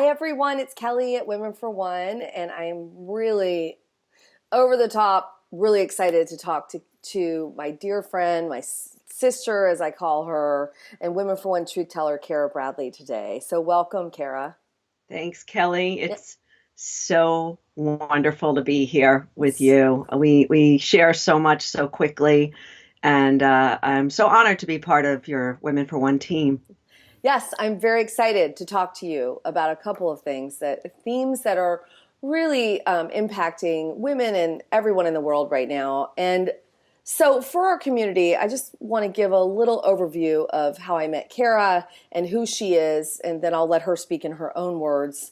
everyone. It's Kelly at Women for One, and I'm really over the top, really excited to talk to my dear friend, my sister, as I call her, and Women for One truth teller, Cara Bradley, today. So welcome, Cara. Thanks, Kelly. Yep. It's so wonderful to be here with you. We share so much so quickly, and I'm so honored to be part of your Women for One team. Yes, I'm very excited to talk to you about a couple of themes that are really impacting women and everyone in the world right now. And so for our community, I just want to give a little overview of how I met Cara and who she is, and then I'll let her speak in her own words.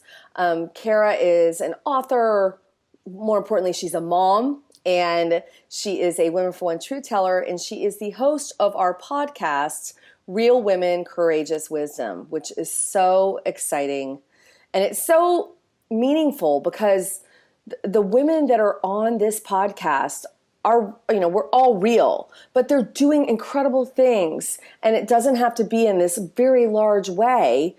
Cara is an author. More importantly, she's a mom, and she is a Women for One truth teller, and she is the host of our podcast, Real Women, Courageous Wisdom, which is so exciting. And it's so meaningful because the women that are on this podcast are, we're all real, but they're doing incredible things. And it doesn't have to be in this very large way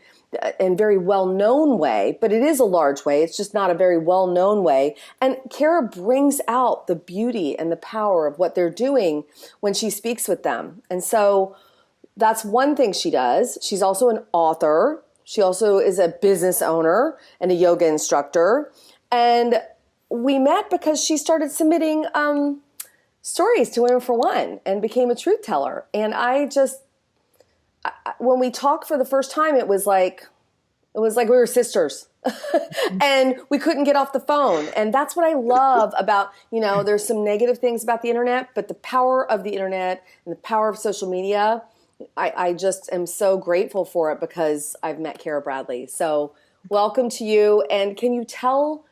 and very well-known way, but it is a large way. It's just not a very well-known way. And Cara brings out the beauty and the power of what they're doing when she speaks with them. And so that's one thing she does. She's also an author. She also is a business owner and a yoga instructor. And we met because she started submitting stories to Women for One and became a truth teller. And when we talked for the first time, it was like we were sisters. And we couldn't get off the phone. And that's what I love about, there's some negative things about the internet, but the power of the internet and the power of social media, I just am so grateful for it because I've met Cara Bradley. So welcome to you. And can you tell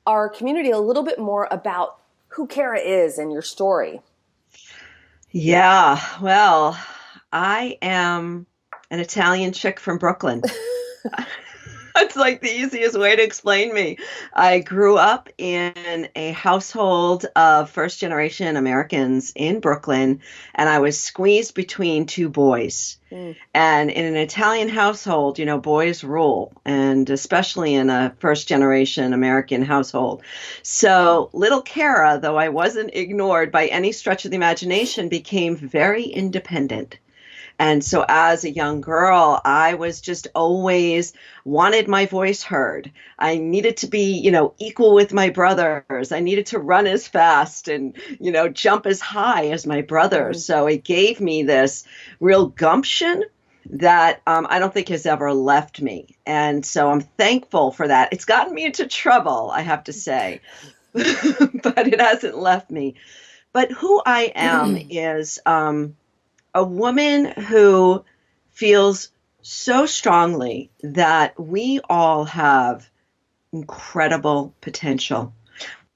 our community a little bit more about who Cara is and your story? Yeah, well, I am an Italian chick from Brooklyn. It's like the easiest way to explain me. I grew up in a household of first generation Americans in Brooklyn, and I was squeezed between two boys. And in an Italian household, boys rule, and especially in a first generation American household. So little Cara, though I wasn't ignored by any stretch of the imagination, became very independent. And so as a young girl, I was just always wanted my voice heard. I needed to be, equal with my brothers. I needed to run as fast and, jump as high as my brothers. So it gave me this real gumption that I don't think has ever left me. And so I'm thankful for that. It's gotten me into trouble, I have to say, but it hasn't left me. But who I am is a woman who feels so strongly that we all have incredible potential.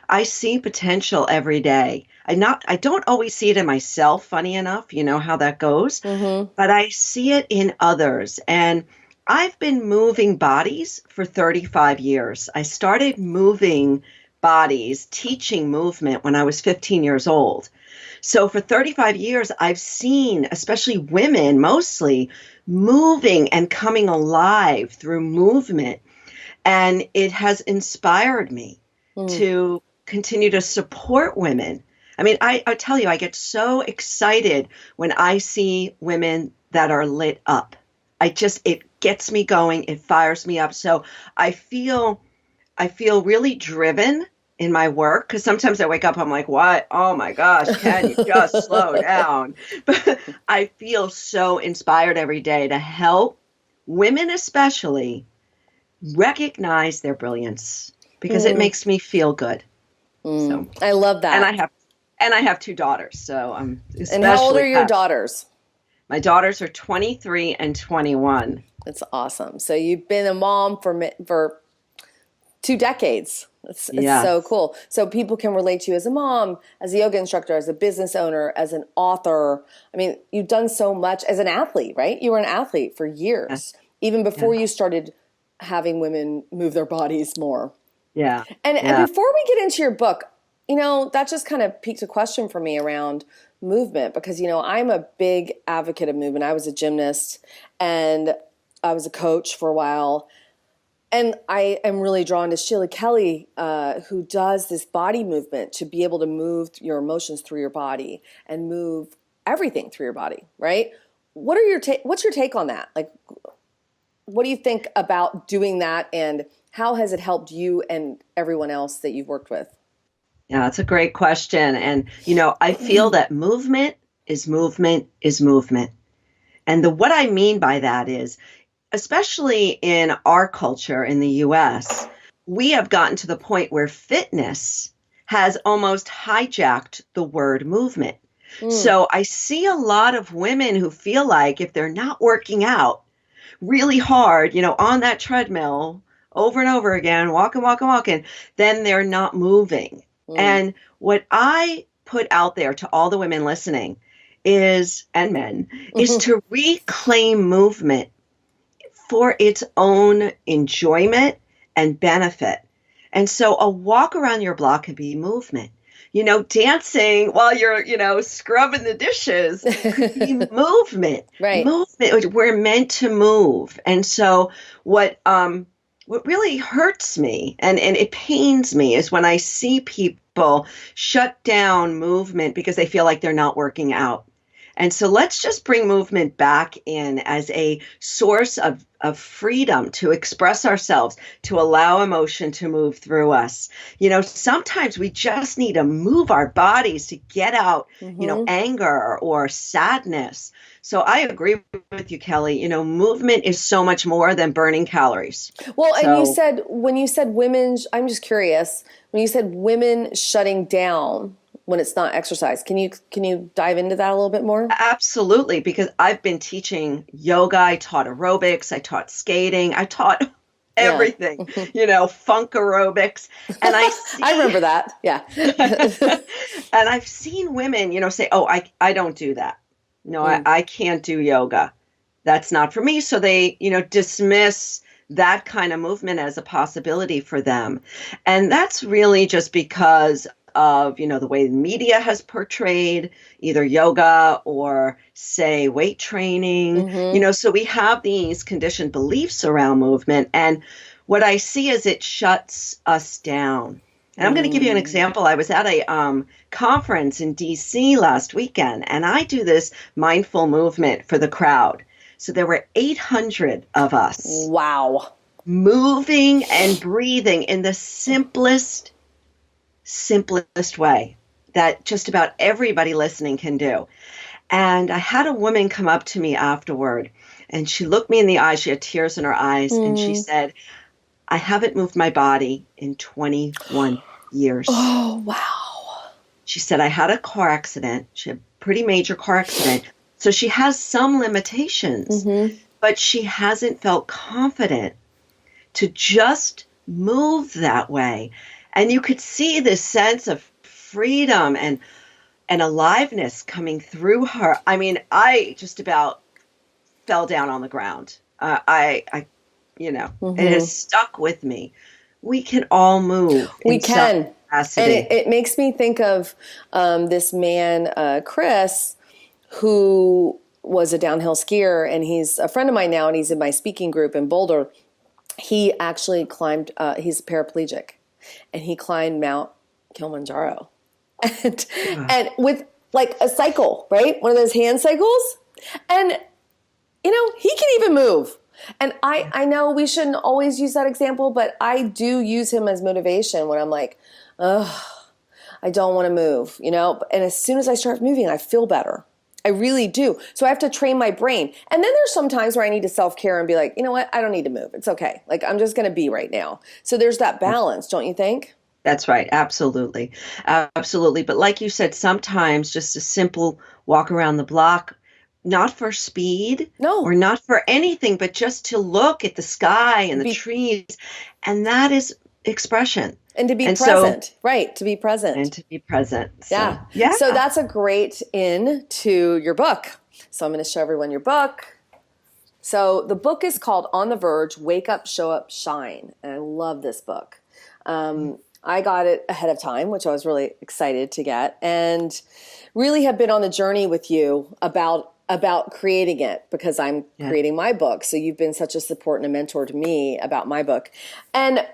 I see potential every day. I don't always see it in myself, funny enough, you know how that goes, but I see it in others. And I've been moving bodies for 35 years. I started moving bodies, teaching movement when I was 15 years old. So for 35 years, I've seen, especially women mostly, moving and coming alive through movement. And it has inspired me to continue to support women. I mean, I tell you, I get so excited when I see women that are lit up. It gets me going. It fires me up. So I feel really driven in my work, because sometimes I wake up, I'm like, what? Oh my gosh, can you just slow down? But I feel so inspired every day to help women especially recognize their brilliance, because it makes me feel good. So I love that. And I have two daughters, so I'm especially. And how old are your daughters? My daughters are 23 and 21. That's awesome. So you've been a mom for 2 decades. It's so cool. So people can relate to you as a mom, as a yoga instructor, as a business owner, as an author. I mean, you've done so much as an athlete, right? You were an athlete for years, even before you started having women move their bodies more. Yeah. And before we get into your book, that just kind of piqued a question for me around movement, because, I'm a big advocate of movement. I was a gymnast and I was a coach for a while. And I am really drawn to Sheila Kelly, who does this body movement to be able to move your emotions through your body and move everything through your body, right? What's your take on that? Like, what do you think about doing that, and how has it helped you and everyone else that you've worked with? Yeah, it's a great question. And, I feel that movement is movement is movement. And what I mean by that is, especially in our culture in the US, we have gotten to the point where fitness has almost hijacked the word movement. So I see a lot of women who feel like if they're not working out really hard, on that treadmill over and over again, walking, then they're not moving. And what I put out there to all the women listening is, and men, is to reclaim movement for its own enjoyment and benefit. And so a walk around your block can be movement. Dancing while you're, scrubbing the dishes could be movement. Right. Movement. We're meant to move. And so what really hurts me and it pains me is when I see people shut down movement because they feel like they're not working out. And so let's just bring movement back in as a source of freedom to express ourselves, to allow emotion to move through us. Sometimes we just need to move our bodies to get out, anger or sadness. So I agree with you, Kelly. Movement is so much more than burning calories. Well, and when you said women, I'm just curious, when you said women shutting down when it's not exercise, can you dive into that a little bit more? Absolutely, because I've been teaching yoga, I taught aerobics, I taught skating, I taught everything, funk aerobics. And I remember that. Yeah. And I've seen women, say, oh, I don't do that. No, I can't do yoga. That's not for me. So they, dismiss that kind of movement as a possibility for them. And that's really just because of, the way the media has portrayed either yoga or, say, weight training. So we have these conditioned beliefs around movement. And what I see is it shuts us down. And I'm going to give you an example. I was at a conference in DC last weekend, and I do this mindful movement for the crowd. So there were 800 of us. Wow. Moving and breathing in the simplest way that just about everybody listening can do. And I had a woman come up to me afterward, and she looked me in the eyes. She had tears in her eyes, and she said, I haven't moved my body in 21 years. Oh, wow. She said, I had a car accident. She had a pretty major car accident. So she has some limitations, but she hasn't felt confident to just move that way. And you could see this sense of freedom and aliveness coming through her. I mean, I just about fell down on the ground. It has stuck with me. We can all move. We can. And it makes me think of this man, Chris, who was a downhill skier, and he's a friend of mine now, and he's in my speaking group in Boulder. He actually climbed, he's paraplegic, and he climbed Mount Kilimanjaro. And with like a cycle, right? One of those hand cycles. And, he can even move. And I know we shouldn't always use that example, but I do use him as motivation when I'm like, I don't want to move, And as soon as I start moving, I feel better. I really do. So I have to train my brain. And then there's some times where I need to self-care and be like, you know what? I don't need to move. It's okay. Like, I'm just going to be right now. So there's that balance, don't you think? That's right. Absolutely. Absolutely. But like you said, sometimes just a simple walk around the block, not for speed or not for anything, but just to look at the sky and the trees. And that is expression. And to be present, right? To be present. And to be present. So, yeah. So that's a great in to your book. So I'm going to show everyone your book. So the book is called On the Verge, Wake Up, Show Up, Shine. And I love this book. I got it ahead of time, which I was really excited to get, and really have been on the journey with you about about creating it because I'm Yeah. creating my book. So you've been such a support and a mentor to me about my book. And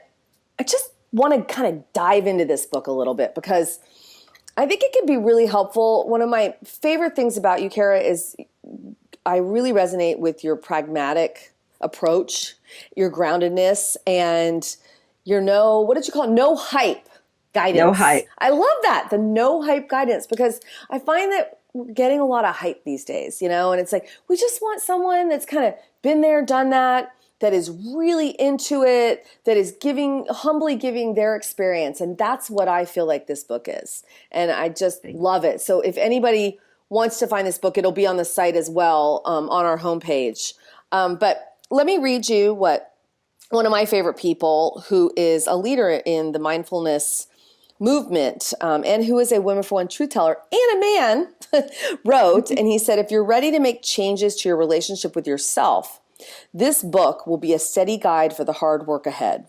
I just want to kind of dive into this book a little bit because I think it can be really helpful. One of my favorite things about you, Cara, is I really resonate with your pragmatic approach, your groundedness, and your what did you call it? No hype guidance. No hype. I love that, the no hype guidance, because I find that we're getting a lot of hype these days, and it's like, we just want someone that's kind of been there, done that is really into it, that is humbly giving their experience. And that's what I feel like this book is. And I just love it. So if anybody wants to find this book, it'll be on the site as well, on our homepage. But let me read you what one of my favorite people, who is a leader in the mindfulness movement, and who is a Women for One truth teller and a man, wrote. And he said, if you're ready to make changes to your relationship with yourself, this book will be a steady guide for the hard work ahead.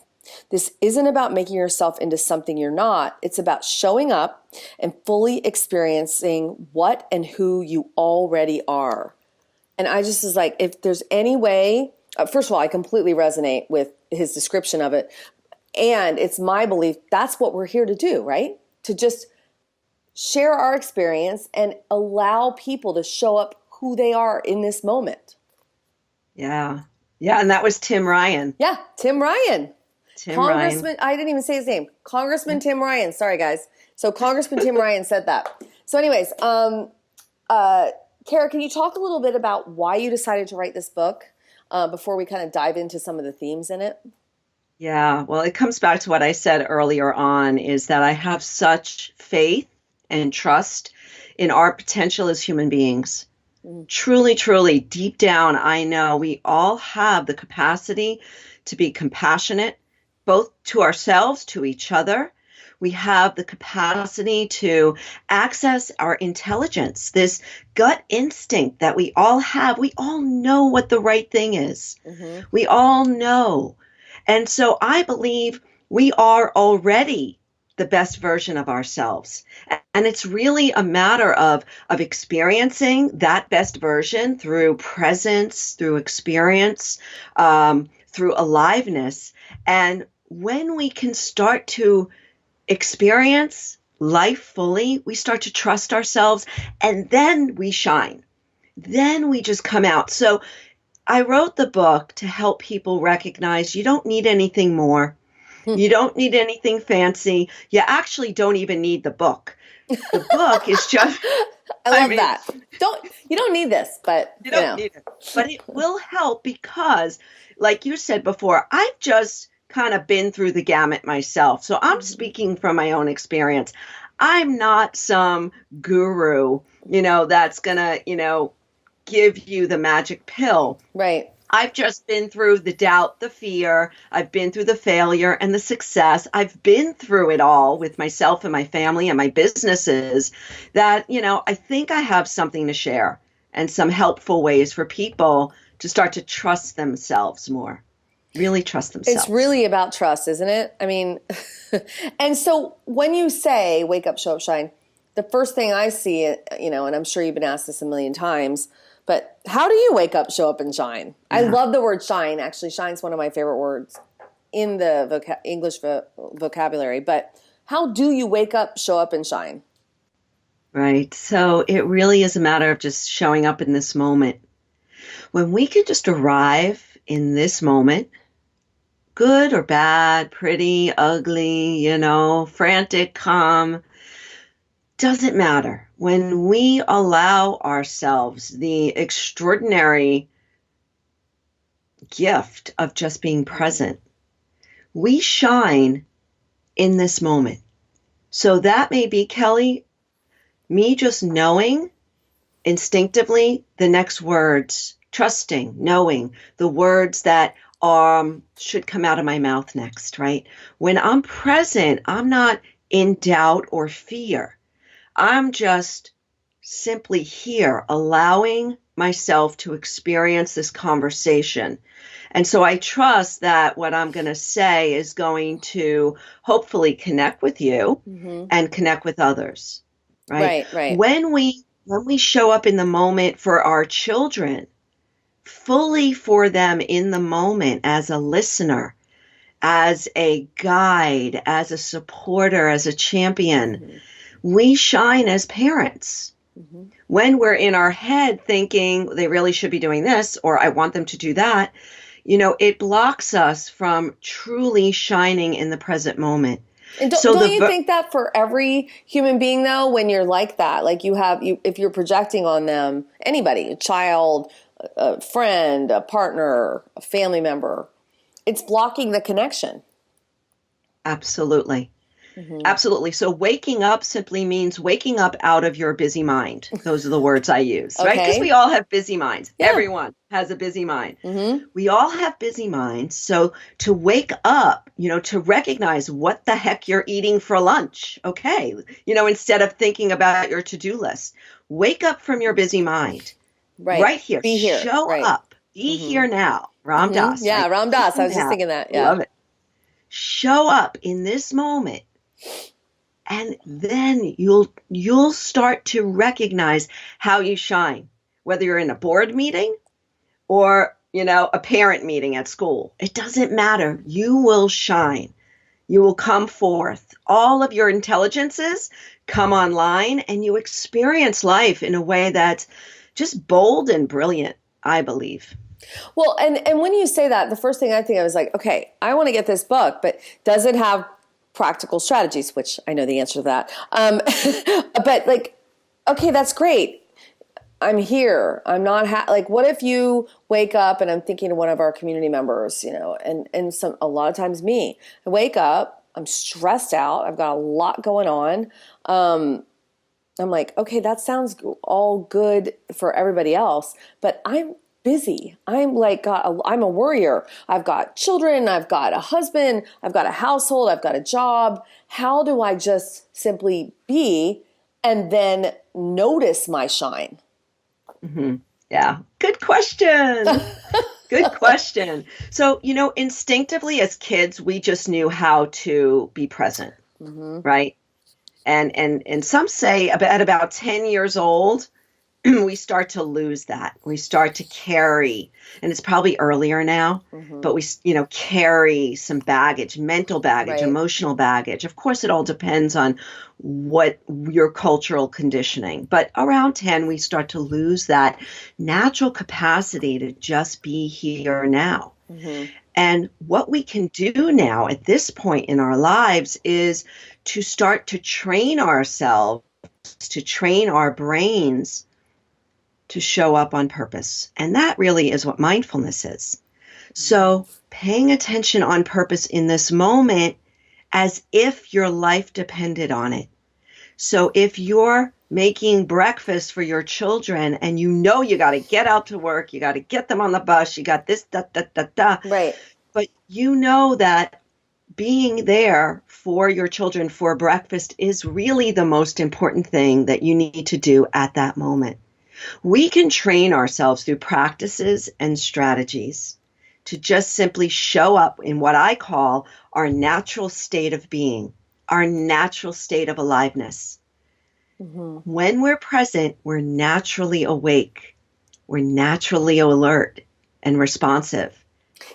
This isn't about making yourself into something you're not. It's about showing up and fully experiencing what and who you already are. And I just was like, if there's any way, first of all, I completely resonate with his description of it. And it's my belief that's what we're here to do, right? To just share our experience and allow people to show up who they are in this moment. Yeah. Yeah. And that was Tim Ryan. Yeah. Tim Ryan. Congressman, Ryan. I didn't even say his name. Congressman Tim Ryan. Sorry, guys. So Congressman Tim Ryan said that. So anyways, Cara, can you talk a little bit about why you decided to write this book before we kind of dive into some of the themes in it? Yeah. Well, it comes back to what I said earlier on, is that I have such faith and trust in our potential as human beings. Truly, truly, deep down, I know we all have the capacity to be compassionate, both to ourselves, to each other. We have the capacity to access our intelligence, this gut instinct that we all have. We all know what the right thing is. Mm-hmm. We all know. And so I believe we are already the best version of ourselves. And it's really a matter of experiencing that best version through presence, through experience, through aliveness. And when we can start to experience life fully, we start to trust ourselves, and then we shine. Then we just come out. So I wrote the book to help people recognize you don't need anything more. You don't need anything fancy. You actually don't even need the book. The book is just... I love that. You don't need this, but you don't need it. But it will help because, like you said before, I've just kind of been through the gamut myself. So I'm speaking from my own experience. I'm not some guru, that's going to, give you the magic pill. Right. I've just been through the doubt, the fear. I've been through the failure and the success. I've been through it all with myself and my family and my businesses that, I think I have something to share and some helpful ways for people to start to trust themselves more, really trust themselves. It's really about trust, isn't it? I mean, and so when you say wake up, show up, shine, the first thing I see, and I'm sure you've been asked this a million times, but how do you wake up, show up, and shine? Yeah. I love the word shine. Actually, shine's one of my favorite words in the English vocabulary. But how do you wake up, show up, and shine? Right. So it really is a matter of just showing up in this moment. When we can just arrive in this moment, good or bad, pretty, ugly, frantic, calm, doesn't matter. When we allow ourselves the extraordinary gift of just being present, we shine in this moment. So that may be, Kelly, me just knowing instinctively the next words, trusting, knowing the words that should come out of my mouth next, right? When I'm present, I'm not in doubt or fear. I'm just simply here, allowing myself to experience this conversation. And so I trust that what I'm going to say is going to hopefully connect with you and connect with others, right? Right. When we when we show up in the moment for our children, fully for them in the moment as a listener, as a guide, as a supporter, as a champion, we shine as parents. When we're in our head thinking they really should be doing this, or I want them to do that, it blocks us from truly shining in the present moment. And don't you think that for every human being, though, when you're like that, like if you're projecting on them, anybody, a child, a friend, a partner, a family member, it's blocking the connection. Absolutely. Absolutely. So waking up simply means waking up out of your busy mind. Those are the words I use, right? Because we all have busy minds. Yeah. Everyone has a busy mind. We all have busy minds. So to wake up, to recognize what the heck you're eating for lunch. Okay. Instead of thinking about your to-do list, wake up from your busy mind. Right here. Be here. Show up. Be here now. Ram Dass. Yeah, right? Ram Dass. I was just thinking that. Yeah. Love it. Show up in this moment. And then you'll start to recognize how you shine, whether you're in a board meeting or, a parent meeting at school. It doesn't matter. You will shine. You will come forth. All of your intelligences come online and you experience life in a way that's just bold and brilliant, I believe. Well, and when you say that, the first thing I think I was like, okay, I want to get this book, but does it have practical strategies, which I know the answer to that. But okay, that's great. I'm here. I'm not what if you wake up, and I'm thinking of one of our community members, and a lot of times me, I wake up, I'm stressed out. I've got a lot going on. I'm like, okay, that sounds all good for everybody else, but I'm busy. I'm I'm a worrier. I've got children. I've got a husband. I've got a household. I've got a job. How do I just simply be and then notice my shine? Yeah. Good question. Good question. So, instinctively as kids, we just knew how to be present, right? And some say at about 10 years old, we start to lose that. We start to carry, and it's probably earlier now, but we, carry some baggage, mental baggage, emotional baggage. Of course, it all depends on what your cultural conditioning. But around 10, we start to lose that natural capacity to just be here now. And what we can do now at this point in our lives is to start to train ourselves, to train our brains to show up on purpose. And that really is what mindfulness is. So paying attention on purpose in this moment as if your life depended on it. So if you're making breakfast for your children and you got to get out to work, you got to get them on the bus, you got this, Right. But that being there for your children for breakfast is really the most important thing that you need to do at that moment. We can train ourselves through practices and strategies to just simply show up in what I call our natural state of being, our natural state of aliveness. When we're present, we're naturally awake. We're naturally alert and responsive.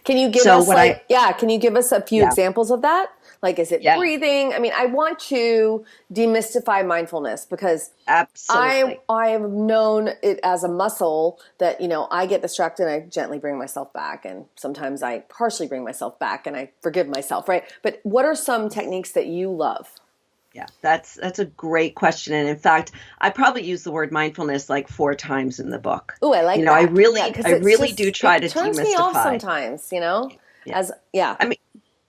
Can you give can you give us a few examples of that? Like, is it breathing? I mean, I want to demystify mindfulness because absolutely, I have known it as a muscle that, I get distracted and I gently bring myself back. And sometimes I harshly bring myself back and I forgive myself, right? But what are some techniques that you love? Yeah, that's a great question. And in fact, I probably use the word mindfulness like 4 times in the book. Oh, I like that. I really do try to demystify. It turns me off sometimes,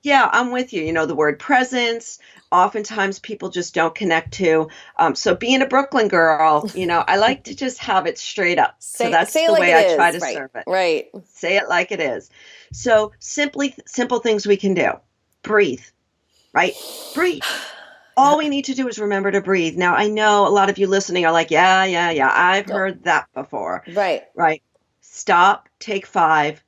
Yeah, I'm with you. The word presence, oftentimes people just don't connect to. So being a Brooklyn girl, I like to just have it straight up. So that's the way I try to serve it. Right. Say it like it is. So simple things we can do. Breathe, right? Breathe. All we need to do is remember to breathe. Now, I know a lot of you listening are like, yeah, I've heard that before. Right. Stop, take 5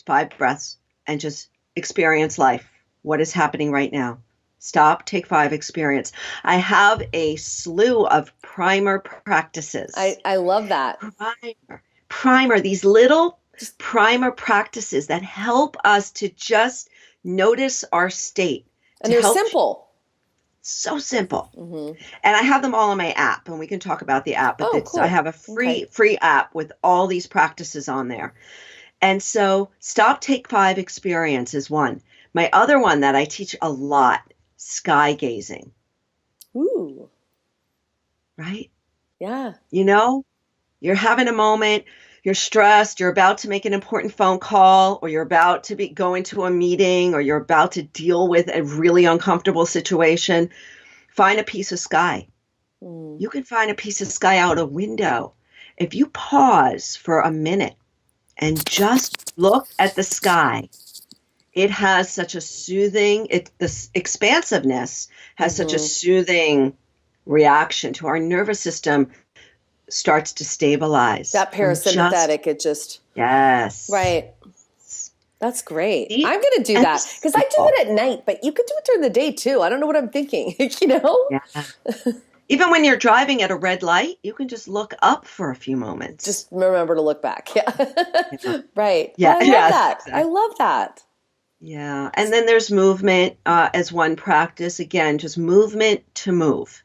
breaths, and just experience life. What is happening right now? Stop, take five, experience. I have a slew of primer practices. I love that. Primer, these little primer practices that help us to just notice our state. And they're simple. So simple. And I have them all on my app, and we can talk about the app. But cool. I have a free app with all these practices on there. And so stop, take five, experience is one. My other one that I teach a lot, sky gazing. Ooh. Right? Yeah. You know, you're having a moment, you're stressed, you're about to make an important phone call, or you're about to go into a meeting, or you're about to deal with a really uncomfortable situation. Find a piece of sky. You can find a piece of sky out a window. If you pause for a minute and just look at the sky, it has such a soothing, the expansiveness has such a soothing reaction to our nervous system, starts to stabilize. That parasympathetic, Yes. Right. That's great. I'm going to do that because I do it at night, but you could do it during the day too. I don't know what I'm thinking, you know? Yeah. Even when you're driving at a red light, you can just look up for a few moments. Just remember to look back. Yeah. Right. Yeah. I love that. Exactly. I love that. Yeah. And then there's movement as one practice. Again, just movement to move,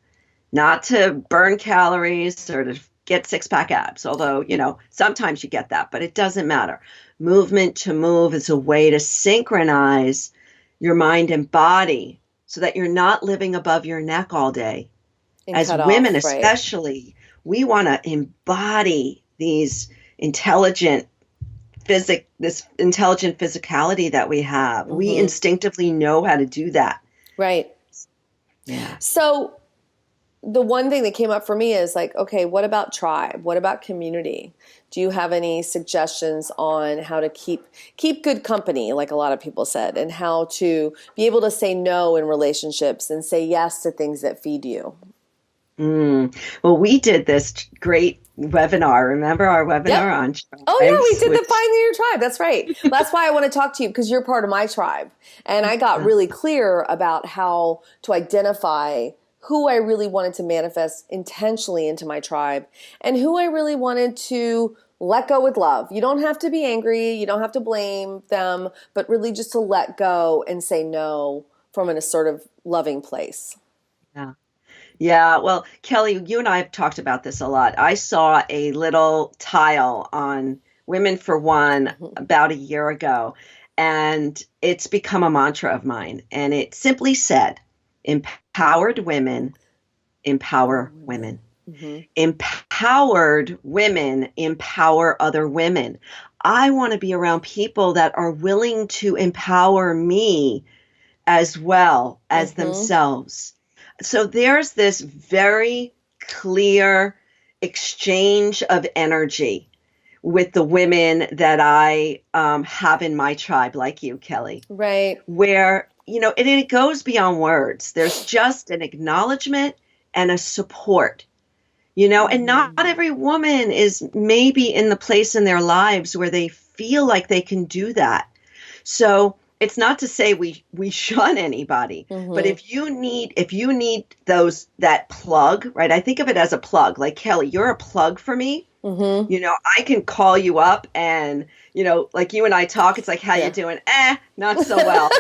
not to burn calories or to get six-pack abs. Although, you know, sometimes you get that, but it doesn't matter. Movement to move is a way to synchronize your mind and body so that you're not living above your neck all day. As women, especially, we want to embody these this intelligent physicality that we have. We instinctively know how to do that. Right. Yeah. So the one thing that came up for me is like, okay, what about tribe? What about community? Do you have any suggestions on how to keep good company, like a lot of people said, and how to be able to say no in relationships and say yes to things that feed you? Well, we did this great webinar. Remember our webinar on tribes? Oh, yeah, we did the Finding Your Tribe. That's right. That's why I want to talk to you, because you're part of my tribe. And I got really clear about how to identify who I really wanted to manifest intentionally into my tribe and who I really wanted to let go with love. You don't have to be angry. You don't have to blame them, but really just to let go and say no from an assertive, loving place. Yeah. Yeah, well, Kelly, you and I have talked about this a lot. I saw a little tile on Women for One about a year ago, and it's become a mantra of mine. And it simply said, empowered women empower women. Empowered women empower other women. I want to be around people that are willing to empower me as well as themselves. So there's this very clear exchange of energy with the women that I have in my tribe, like you, Kelly. Right. Where, you know, and it goes beyond words. There's just an acknowledgement and a support, you know, and not every woman is maybe in the place in their lives where they feel like they can do that. So it's not to say we shun anybody, but if you need that plug, right? I think of it as a plug. Like, Kelly, you're a plug for me. You know, I can call you up and, you know, like you and I talk, it's like, how you doing? Not so well.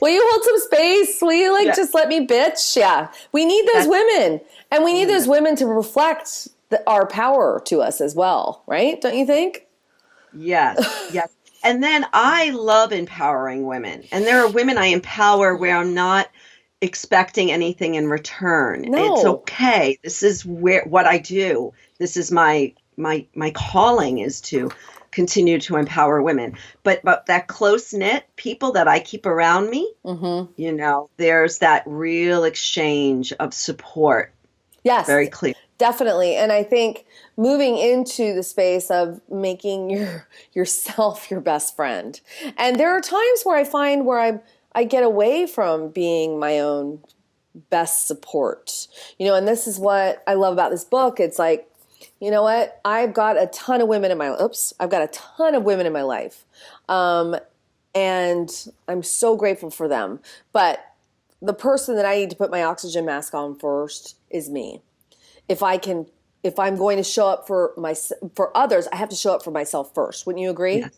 Will you hold some space? Will you just let me bitch? Yeah. We need those women, and we need those women to reflect our power to us as well. Right? Don't you think? Yes. Yes. And then I love empowering women. And there are women I empower where I'm not expecting anything in return. No. It's okay. This is what I do. This is my calling, is to continue to empower women. But that close-knit people that I keep around me, you know, there's that real exchange of support. Yes. Very clear. Definitely. And I think moving into the space of making yourself your best friend. And there are times where I find where I get away from being my own best support. You know, and this is what I love about this book. It's like, you know what? I've got a ton of women in my life. And I'm so grateful for them. But the person that I need to put my oxygen mask on first is me. If I'm going to show up for others, I have to show up for myself first. Wouldn't you agree? Yes.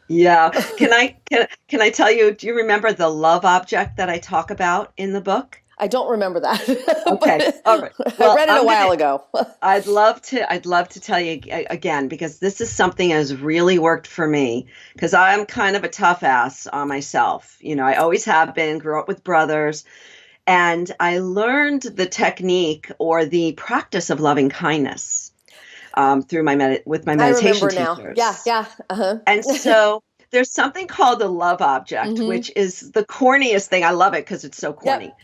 Yeah. Can I tell you, do you remember the love object that I talk about in the book? I don't remember that, Okay. All right. but I Well, read it a while ago. I'd love to tell you again, because this is something that has really worked for me, because I'm kind of a tough ass on myself. I always have been, grew up with brothers, and I learned the technique or the practice of loving kindness through with my I meditation remember now. Yeah, teachers. yeah. Uh-huh. And so there's something called the love object, hmm which is the corniest thing. I love it because it's so corny. Yep.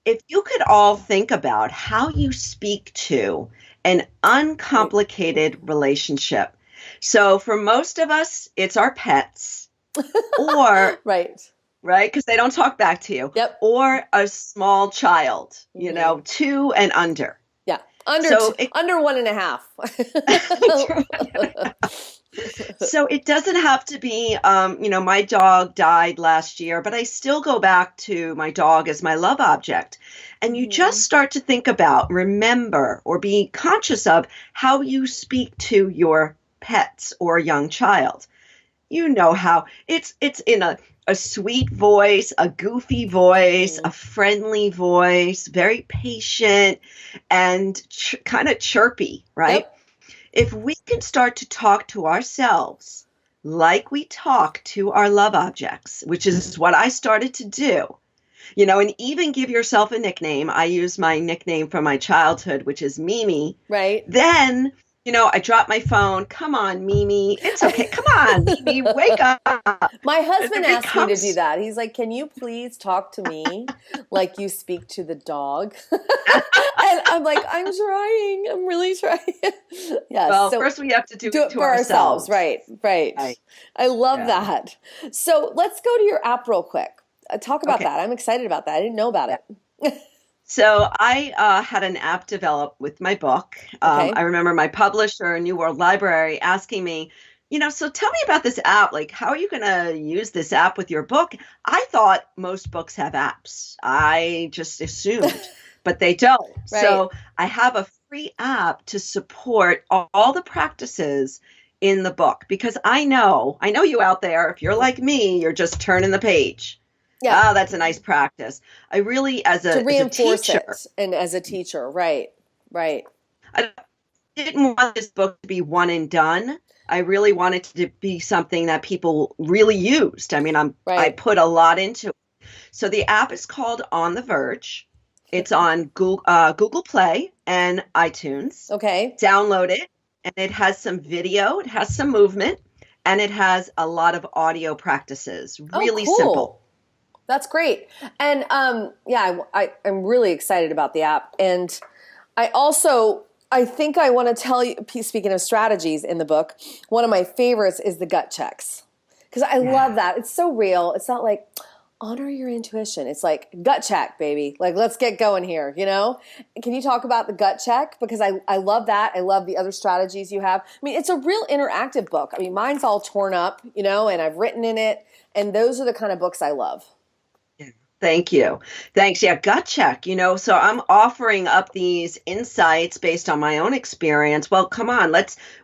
If you could all think about how you speak to an Right. uncomplicated relationship. So for most of us, it's our pets, or, Right. right, because they don't talk back to you, Yep. or a small child, hmm 2 and under. Yeah. Under So it, under 1.5. so it doesn't have to be, my dog died last year, but I still go back to my dog as my love object. And you just hmm start to think about, remember, or be conscious of how you speak to your pets or young child. You know how it's in a sweet voice, a goofy voice, hmm a friendly voice, very patient and kind of chirpy, right? Yep. If we can start to talk to ourselves like we talk to our love objects, which is what I started to do, and even give yourself a nickname. I use my nickname from my childhood, which is Mimi. Right. Then, I drop my phone. Come on, Mimi. It's okay. Come on, Mimi. Wake up. My husband It asked me to do becomes that. He's like, "Can you please talk to me like you speak to the dog?" And I'm like, "I'm trying. I'm really trying." Yes. well, So first we have to do do it it to for ourselves. ourselves. Right. Right. Right. I love Yeah. that. So let's go to your app real quick. Talk about Okay. that. I'm excited about that. I didn't know about Yeah. it. So I had an app developed with my book. I Okay. remember my publisher, New World Library, asking me, so tell me about this app. Like, how are you going to use this app with your book? I thought most books have apps. I just assumed, but they don't. Right. So I have a free app to support all the practices in the book, because I know you out there, if you're like me, you're just turning the page. Yeah. Oh, that's a nice practice. I really, as To a reinforce teacher, it and as a teacher. Right. Right. I didn't want this book to be one and done. I really wanted to be something that people really used. I mean, I Right. put a lot into it. So the app is called On the Verge. It's on Google Play and iTunes. Okay. Download it, and it has some video, it has some movement, and it has a lot of audio practices. Oh, Really simple. cool. That's great. And yeah, I'm really excited about the app. And I think I want to tell you, speaking of strategies in the book, one of my favorites is the gut checks. Because I love Yeah. that. It's so real. It's not like honor your intuition. It's like gut check, baby. Like, let's get going here, you know? Can you talk about the gut check? Because I love that. I love the other strategies you have. I mean, it's a real interactive book. I mean, mine's all torn up, and I've written in it. And those are the kind of books I love. Yeah. Thank you. Thanks. Yeah, gut check. So I'm offering up these insights based on my own experience. Well, come on,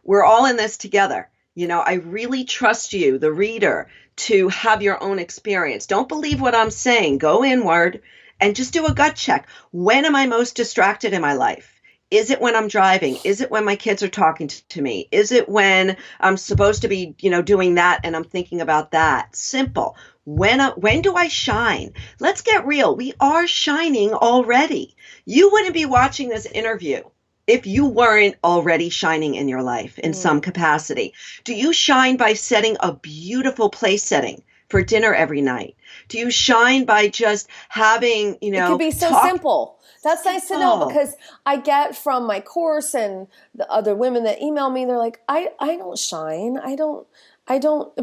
we're all in this together. I really trust you, the reader, to have your own experience. Don't believe what I'm saying. Go inward and just do a gut check. When am I most distracted in my life? Is it when I'm driving? Is it when my kids are talking to me? Is it when I'm supposed to be, doing that and I'm thinking about that? Simple. When do I shine? Let's get real. We are shining already. You wouldn't be watching this interview if you weren't already shining in your life in some capacity. Do you shine by setting a beautiful place setting for dinner every night? Do you shine by just having, It could be so talk? simple. That's nice to know, Simple. because I get from my course and the other women that email me, they're like, I don't shine. I don't.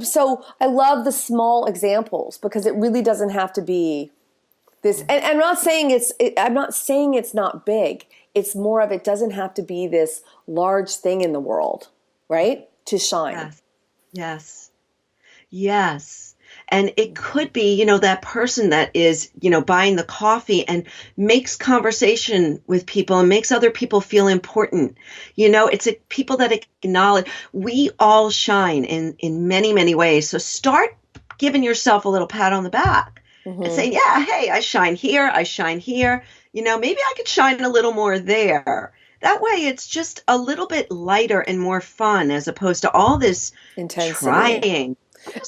So I love the small examples, because it really doesn't have to be this. And I'm not saying it's not big. It's more of, it doesn't have to be this large thing in the world, right? To shine. Yes. Yes. Yes. And it could be, that person that is, buying the coffee and makes conversation with people and makes other people feel important. It's people that acknowledge we all shine in many, many ways. So start giving yourself a little pat on the back and saying, yeah, hey, I shine here. I shine here. Maybe I could shine a little more there. That way it's just a little bit lighter and more fun as opposed to all this intensity. Trying.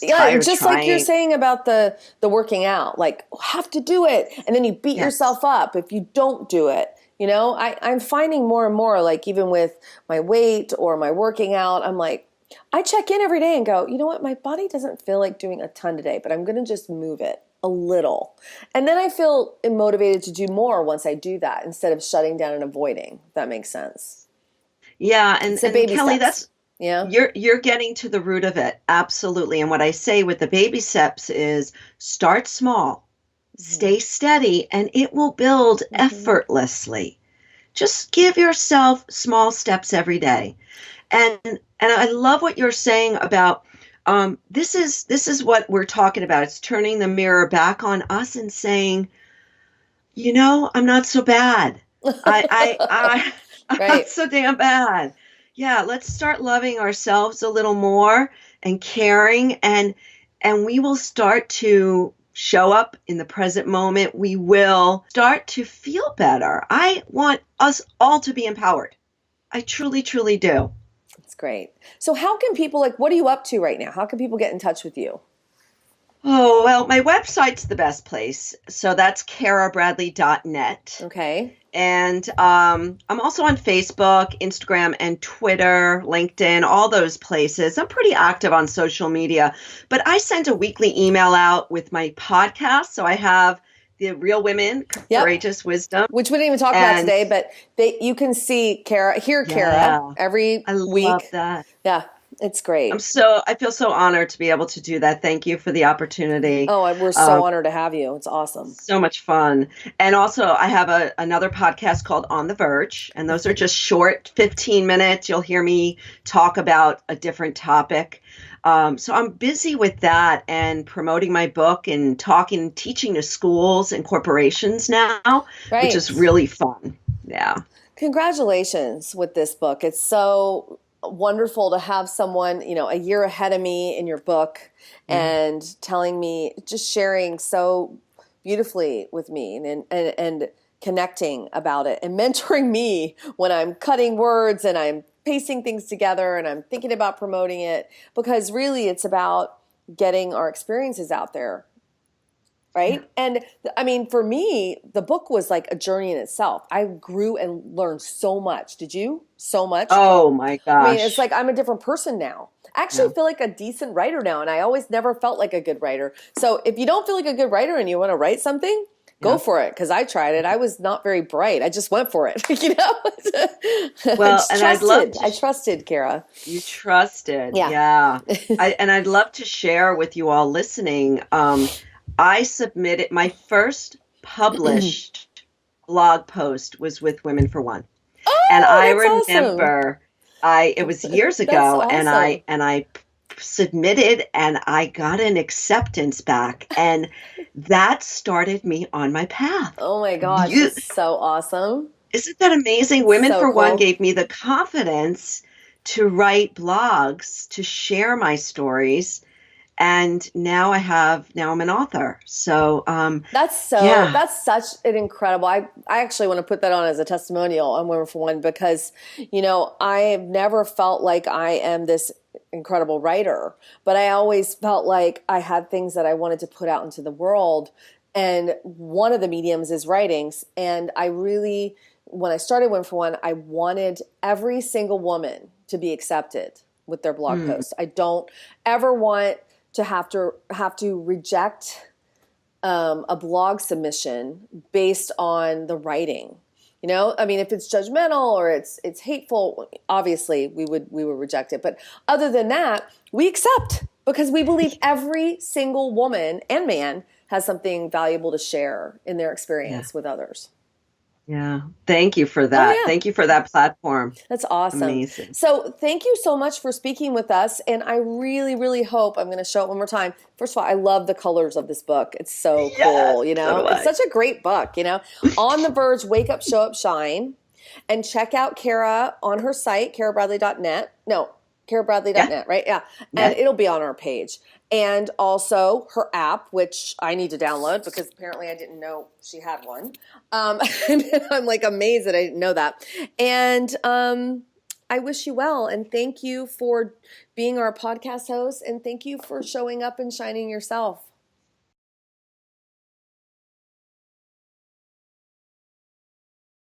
Yeah, just like you're saying about the working out, like have to do it. And then you beat yourself up if you don't do it. I'm finding more and more, like even with my weight or my working out, I'm like, I check in every day and go, you know what? My body doesn't feel like doing a ton today, but I'm going to just move it a little. And then I feel motivated to do more once I do that instead of shutting down and avoiding, if that makes sense. Yeah. And Kelly, steps. You're getting to the root of it. Absolutely. And what I say with the baby steps is start small, stay steady, and it will build effortlessly. Just give yourself small steps every day. And I love what you're saying about this is what we're talking about. It's turning the mirror back on us and saying, I'm not so bad. I'm not so damn bad. Yeah, let's start loving ourselves a little more and caring, and we will start to show up in the present moment. We will start to feel better. I want us all to be empowered. I truly, truly do. That's great. So how can people, what are you up to right now? How can people get in touch with you? Oh, well, my website's the best place. So that's carabradley.net. Okay. And I'm also on Facebook, Instagram, and Twitter, LinkedIn, all those places. I'm pretty active on social media. But I send a weekly email out with my podcast. So I have the Real Women, Courageous Wisdom. Which we didn't even talk about today, but you can see Cara, Cara every week. I love that. Yeah. It's great. I feel so honored to be able to do that. Thank you for the opportunity. Oh, we're so honored to have you. It's awesome. So much fun. And also I have another podcast called On the Verge, and those are just short 15 minutes. You'll hear me talk about a different topic. So I'm busy with that and promoting my book and teaching to schools and corporations now, which is really fun. Yeah. Congratulations with this book. It's so wonderful to have someone, a year ahead of me in your book and telling me, just sharing so beautifully with me and connecting about it and mentoring me when I'm cutting words and I'm pacing things together and I'm thinking about promoting it, because really it's about getting our experiences out there. Right. And I mean, for me, the book was like a journey in itself. I grew and learned so much. Did you? So much. Oh my gosh. I mean, it's like I'm a different person now. I actually feel like a decent writer now. And I always never felt like a good writer. So if you don't feel like a good writer and you want to write something, go for it. Because I tried it. I was not very bright. I just went for it. Well, and I trusted, Cara. You trusted. Yeah. I'd love to share with you all listening. I submitted my first published blog post was with Women for One. Oh, and I that's remember it was years ago awesome. and I submitted and I got an acceptance back, and that started me on my path. Oh my gosh, it's so awesome. Isn't that amazing? Women for One gave me the confidence to write blogs, to share my stories. And now I'm an author. So that's such an incredible. I actually want to put that on as a testimonial on Women for One, because I have never felt like I am this incredible writer, but I always felt like I had things that I wanted to put out into the world, and one of the mediums is writings. And I really, when I started Women for One, I wanted every single woman to be accepted with their blog post. I don't ever want to have to reject a blog submission based on the writing. I mean, if it's judgmental or it's hateful, obviously we would reject it. But other than that, we accept, because we believe every single woman and man has something valuable to share in their experience with others. Yeah. Thank you for Oh, that. yeah. Thank you for that platform. That's awesome. Amazing. So thank you so much for speaking with us. And I really, really hope I'm going to show it one more time. First of all, I love the colors of this book. It's so Yes, cool. You so know, do it's I. such a great book, you know, On the Verge, Wake Up, Show Up, Shine, and check out Cara on her site, carabradley.net. No, Yeah. carabradley.net, right? Yeah. And Yeah. it'll be on our page. And also her app, which I need to download because apparently I didn't know she had one. And I'm like amazed that I didn't know that. And I wish you well. And thank you for being our podcast host. And thank you for showing up and shining yourself.